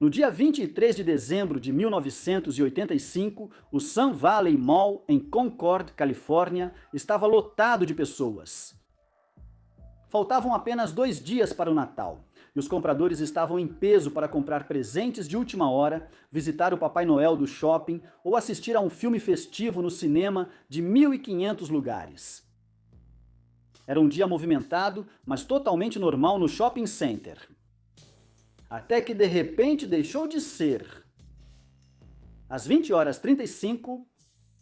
No dia 23 de dezembro de 1985, o Sun Valley Mall, em Concord, Califórnia, estava lotado de pessoas. Faltavam apenas 2 dias para o Natal, e os compradores estavam em peso para comprar presentes de última hora, visitar o Papai Noel do shopping ou assistir a um filme festivo no cinema de 1.500 lugares. Era um dia movimentado, mas totalmente normal no shopping center. Até que de repente deixou de ser. Às 20h35,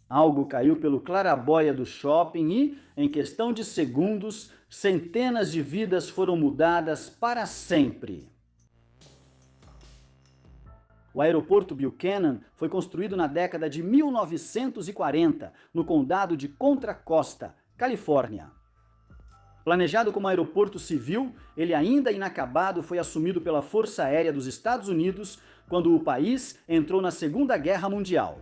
algo caiu pelo claraboia do shopping e, em questão de segundos, centenas de vidas foram mudadas para sempre. O aeroporto Buchanan foi construído na década de 1940, no condado de Contra Costa, Califórnia. Planejado como aeroporto civil, ele ainda inacabado foi assumido pela Força Aérea dos Estados Unidos quando o país entrou na Segunda Guerra Mundial.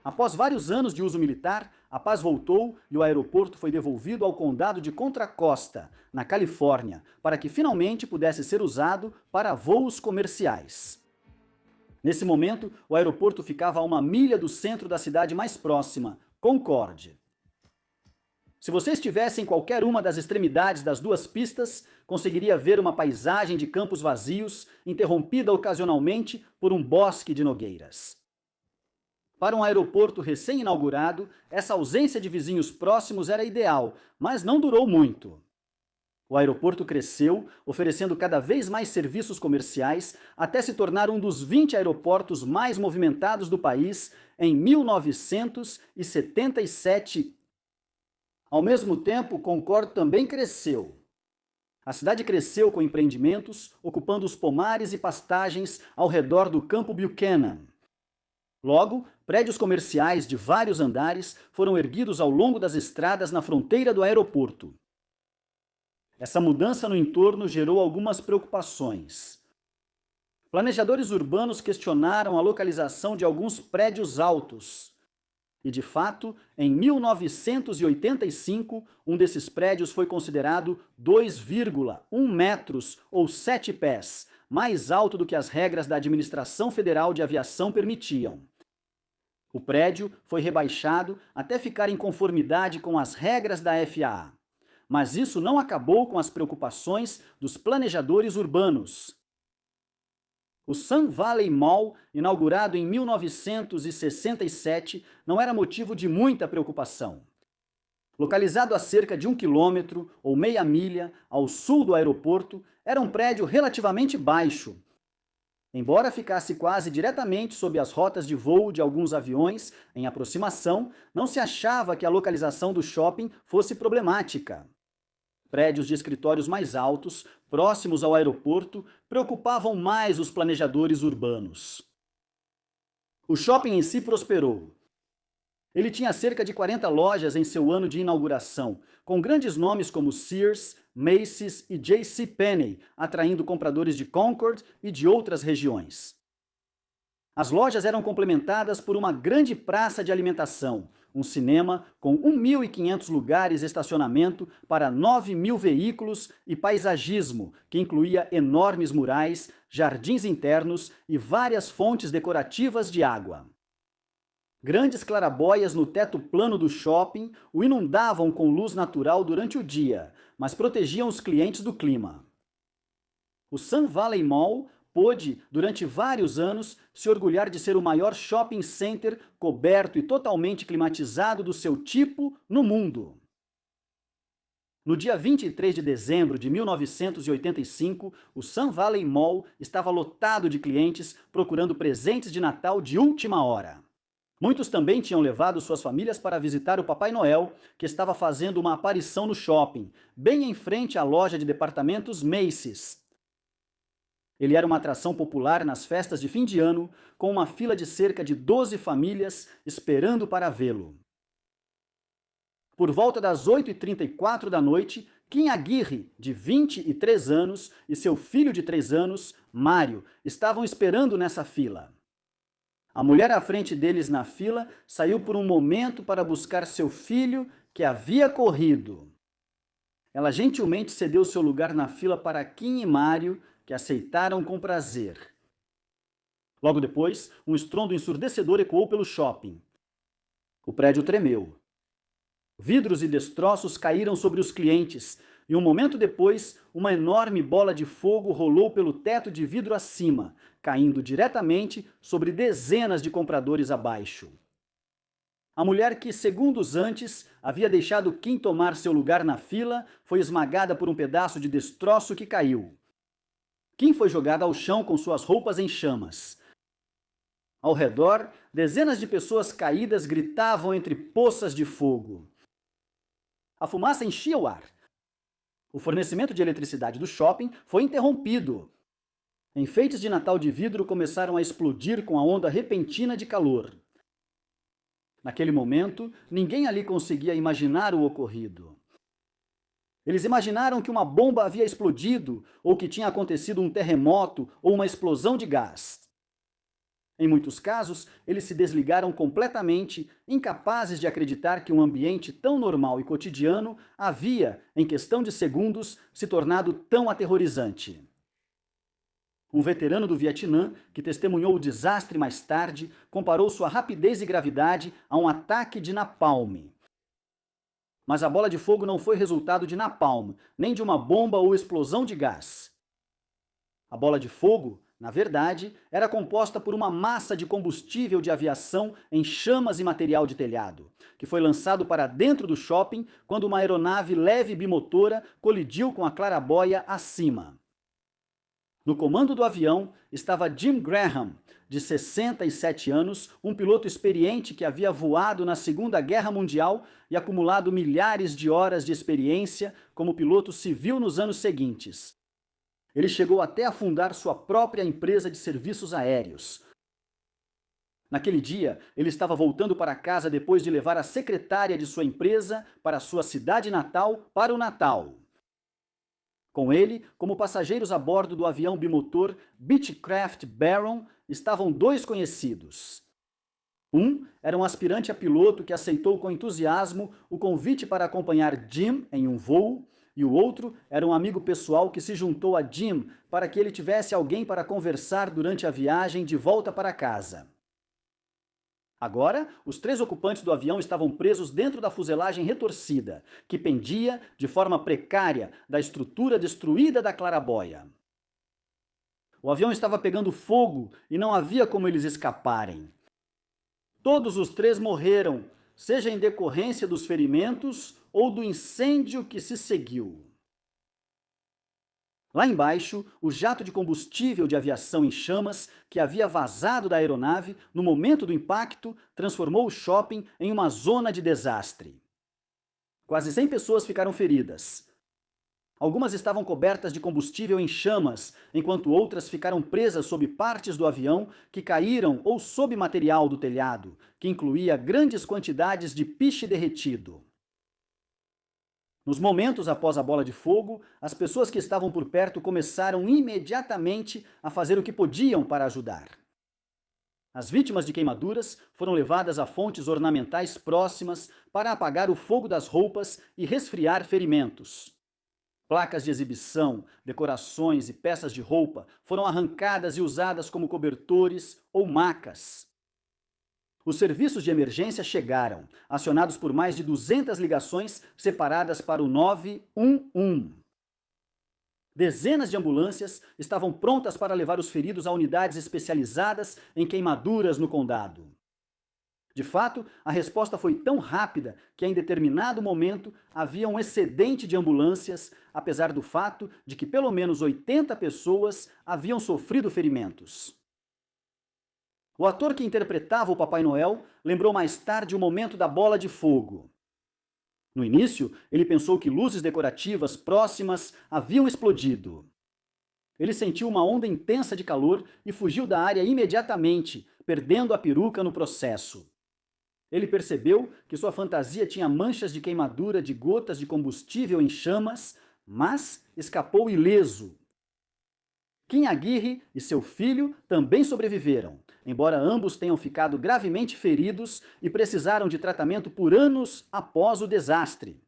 Após vários anos de uso militar, a paz voltou e o aeroporto foi devolvido ao condado de Contra Costa, na Califórnia, para que finalmente pudesse ser usado para voos comerciais. Nesse momento, o aeroporto ficava a 1 milha do centro da cidade mais próxima, Concord. Se você estivesse em qualquer uma das extremidades das duas pistas, conseguiria ver uma paisagem de campos vazios, interrompida ocasionalmente por um bosque de nogueiras. Para um aeroporto recém-inaugurado, essa ausência de vizinhos próximos era ideal, mas não durou muito. O aeroporto cresceu, oferecendo cada vez mais serviços comerciais, até se tornar um dos 20 aeroportos mais movimentados do país em 1977. Ao mesmo tempo, Concord também cresceu. A cidade cresceu com empreendimentos, ocupando os pomares e pastagens ao redor do campo Buchanan. Logo, prédios comerciais de vários andares foram erguidos ao longo das estradas na fronteira do aeroporto. Essa mudança no entorno gerou algumas preocupações. Planejadores urbanos questionaram a localização de alguns prédios altos. E, de fato, em 1985, um desses prédios foi considerado 2,1 metros ou 7 pés, mais alto do que as regras da Administração Federal de Aviação permitiam. O prédio foi rebaixado até ficar em conformidade com as regras da FAA. Mas isso não acabou com as preocupações dos planejadores urbanos. O Sun Valley Mall, inaugurado em 1967, não era motivo de muita preocupação. Localizado a cerca de 1 quilômetro ou meia milha ao sul do aeroporto, era um prédio relativamente baixo. Embora ficasse quase diretamente sob as rotas de voo de alguns aviões em aproximação, não se achava que a localização do shopping fosse problemática. Prédios de escritórios mais altos, próximos ao aeroporto, preocupavam mais os planejadores urbanos. O shopping em si prosperou. Ele tinha cerca de 40 lojas em seu ano de inauguração, com grandes nomes como Sears, Macy's e JCPenney, atraindo compradores de Concord e de outras regiões. As lojas eram complementadas por uma grande praça de alimentação, um cinema com 1.500 lugares de estacionamento para 9.000 veículos e paisagismo, que incluía enormes murais, jardins internos e várias fontes decorativas de água. Grandes clarabóias no teto plano do shopping o inundavam com luz natural durante o dia, mas protegiam os clientes do clima. O Sun Valley Mall pôde, durante vários anos, se orgulhar de ser o maior shopping center coberto e totalmente climatizado do seu tipo no mundo. No dia 23 de dezembro de 1985, o Sun Valley Mall estava lotado de clientes procurando presentes de Natal de última hora. Muitos também tinham levado suas famílias para visitar o Papai Noel, que estava fazendo uma aparição no shopping, bem em frente à loja de departamentos Macy's. Ele era uma atração popular nas festas de fim de ano, com uma fila de cerca de 12 famílias esperando para vê-lo. Por volta das 8h34 da noite, Kim Aguirre, de 23 anos, e seu filho de 3 anos, Mário, estavam esperando nessa fila. A mulher à frente deles na fila saiu por um momento para buscar seu filho, que havia corrido. Ela gentilmente cedeu seu lugar na fila para Kim e Mário, que aceitaram com prazer. Logo depois, um estrondo ensurdecedor ecoou pelo shopping. O prédio tremeu. Vidros e destroços caíram sobre os clientes, e um momento depois, uma enorme bola de fogo rolou pelo teto de vidro acima, caindo diretamente sobre dezenas de compradores abaixo. A mulher que, segundos antes, havia deixado Kim tomar seu lugar na fila, foi esmagada por um pedaço de destroço que caiu. Kim foi jogada ao chão com suas roupas em chamas. Ao redor, dezenas de pessoas caídas gritavam entre poças de fogo. A fumaça enchia o ar. O fornecimento de eletricidade do shopping foi interrompido. Enfeites de Natal de vidro começaram a explodir com a onda repentina de calor. Naquele momento, ninguém ali conseguia imaginar o ocorrido. Eles imaginaram que uma bomba havia explodido, ou que tinha acontecido um terremoto ou uma explosão de gás. Em muitos casos, eles se desligaram completamente, incapazes de acreditar que um ambiente tão normal e cotidiano havia, em questão de segundos, se tornado tão aterrorizante. Um veterano do Vietnã, que testemunhou o desastre mais tarde, comparou sua rapidez e gravidade a um ataque de napalm. Mas a bola de fogo não foi resultado de napalm, nem de uma bomba ou explosão de gás. A bola de fogo, na verdade, era composta por uma massa de combustível de aviação em chamas e material de telhado, que foi lançado para dentro do shopping quando uma aeronave leve bimotora colidiu com a claraboia acima. No comando do avião estava Jim Graham, de 67 anos, um piloto experiente que havia voado na Segunda Guerra Mundial e acumulado milhares de horas de experiência como piloto civil nos anos seguintes. Ele chegou até a fundar sua própria empresa de serviços aéreos. Naquele dia, ele estava voltando para casa depois de levar a secretária de sua empresa para sua cidade natal para o Natal. Com ele, como passageiros a bordo do avião bimotor Beechcraft Baron, estavam dois conhecidos. Um era um aspirante a piloto que aceitou com entusiasmo o convite para acompanhar Jim em um voo, e o outro era um amigo pessoal que se juntou a Jim para que ele tivesse alguém para conversar durante a viagem de volta para casa. Agora, os três ocupantes do avião estavam presos dentro da fuselagem retorcida, que pendia, de forma precária, da estrutura destruída da claraboia. O avião estava pegando fogo e não havia como eles escaparem. Todos os três morreram, seja em decorrência dos ferimentos ou do incêndio que se seguiu. Lá embaixo, o jato de combustível de aviação em chamas, que havia vazado da aeronave no momento do impacto, transformou o shopping em uma zona de desastre. Quase 100 pessoas ficaram feridas. Algumas estavam cobertas de combustível em chamas, enquanto outras ficaram presas sob partes do avião que caíram ou sob material do telhado, que incluía grandes quantidades de piche derretido. Nos momentos após a bola de fogo, as pessoas que estavam por perto começaram imediatamente a fazer o que podiam para ajudar. As vítimas de queimaduras foram levadas a fontes ornamentais próximas para apagar o fogo das roupas e resfriar ferimentos. Placas de exibição, decorações e peças de roupa foram arrancadas e usadas como cobertores ou macas. Os serviços de emergência chegaram, acionados por mais de 200 ligações separadas para o 911. Dezenas de ambulâncias estavam prontas para levar os feridos a unidades especializadas em queimaduras no condado. De fato, a resposta foi tão rápida que em determinado momento havia um excedente de ambulâncias, apesar do fato de que pelo menos 80 pessoas haviam sofrido ferimentos. O ator que interpretava o Papai Noel lembrou mais tarde o momento da bola de fogo. No início, ele pensou que luzes decorativas próximas haviam explodido. Ele sentiu uma onda intensa de calor e fugiu da área imediatamente, perdendo a peruca no processo. Ele percebeu que sua fantasia tinha manchas de queimadura de gotas de combustível em chamas, mas escapou ileso. Kim Aguirre e seu filho também sobreviveram, embora ambos tenham ficado gravemente feridos e precisaram de tratamento por anos após o desastre.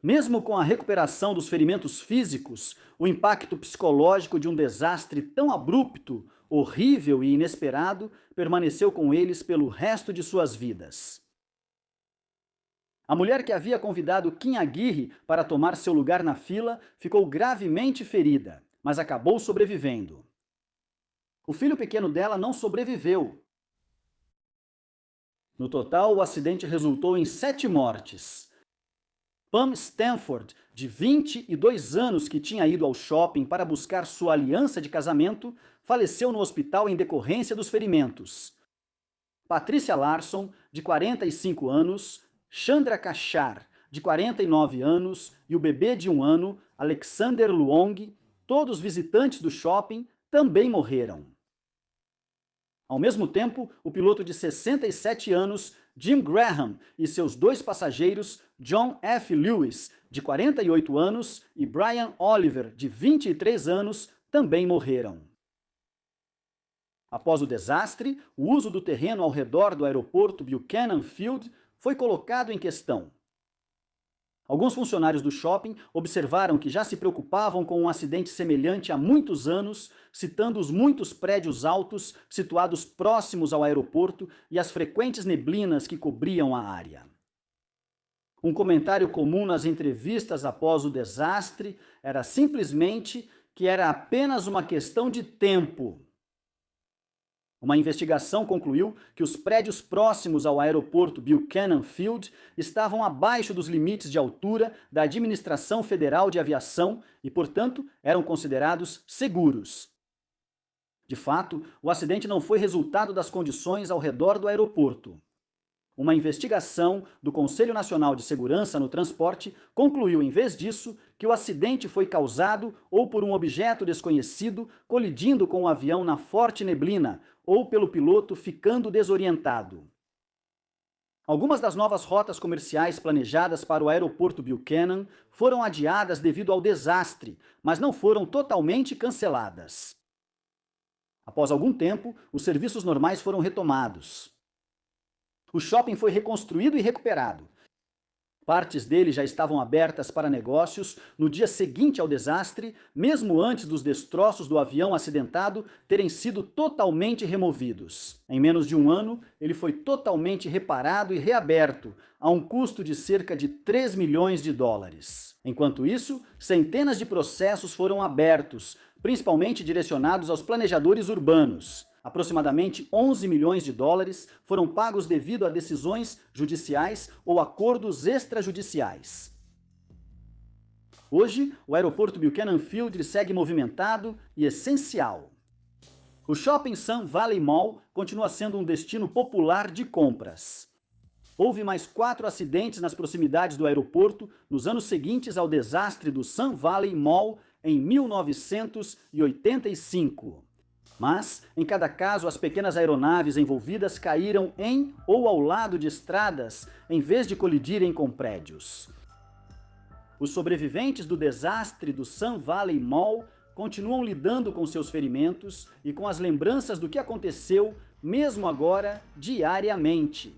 Mesmo com a recuperação dos ferimentos físicos, o impacto psicológico de um desastre tão abrupto horrível e inesperado permaneceu com eles pelo resto de suas vidas. A mulher que havia convidado Kim Aguirre para tomar seu lugar na fila ficou gravemente ferida, mas acabou sobrevivendo. O filho pequeno dela não sobreviveu. No total, o acidente resultou em 7 mortes. Pam Stanford, de 22 anos, que tinha ido ao shopping para buscar sua aliança de casamento, faleceu no hospital em decorrência dos ferimentos. Patricia Larson, de 45 anos, Chandra Kachar, de 49 anos, e o bebê de 1 ano, Alexander Luong, todos visitantes do shopping, também morreram. Ao mesmo tempo, o piloto de 67 anos, Jim Graham, e seus 2 passageiros, John F. Lewis, de 48 anos, e Brian Oliver, de 23 anos, também morreram. Após o desastre, o uso do terreno ao redor do aeroporto Buchanan Field foi colocado em questão. Alguns funcionários do shopping observaram que já se preocupavam com um acidente semelhante há muitos anos, citando os muitos prédios altos situados próximos ao aeroporto e as frequentes neblinas que cobriam a área. Um comentário comum nas entrevistas após o desastre era simplesmente que era apenas uma questão de tempo. Uma investigação concluiu que os prédios próximos ao aeroporto Buchanan Field estavam abaixo dos limites de altura da Administração Federal de Aviação e, portanto, eram considerados seguros. De fato, o acidente não foi resultado das condições ao redor do aeroporto. Uma investigação do Conselho Nacional de Segurança no Transporte concluiu, em vez disso, que o acidente foi causado ou por um objeto desconhecido colidindo com o avião na forte neblina, ou pelo piloto ficando desorientado. Algumas das novas rotas comerciais planejadas para o aeroporto Buchanan foram adiadas devido ao desastre, mas não foram totalmente canceladas. Após algum tempo, os serviços normais foram retomados. O shopping foi reconstruído e recuperado. Partes dele já estavam abertas para negócios no dia seguinte ao desastre, mesmo antes dos destroços do avião acidentado terem sido totalmente removidos. Em menos de 1 ano, ele foi totalmente reparado e reaberto, a um custo de cerca de 3 milhões de dólares. Enquanto isso, centenas de processos foram abertos, principalmente direcionados aos planejadores urbanos. Aproximadamente 11 milhões de dólares foram pagos devido a decisões judiciais ou acordos extrajudiciais. Hoje, o aeroporto Buchanan Field segue movimentado e essencial. O Shopping Sun Valley Mall continua sendo um destino popular de compras. Houve mais 4 acidentes nas proximidades do aeroporto nos anos seguintes ao desastre do Sun Valley Mall em 1985. Mas, em cada caso, as pequenas aeronaves envolvidas caíram em ou ao lado de estradas, em vez de colidirem com prédios. Os sobreviventes do desastre do Sun Valley Mall continuam lidando com seus ferimentos e com as lembranças do que aconteceu, mesmo agora, diariamente.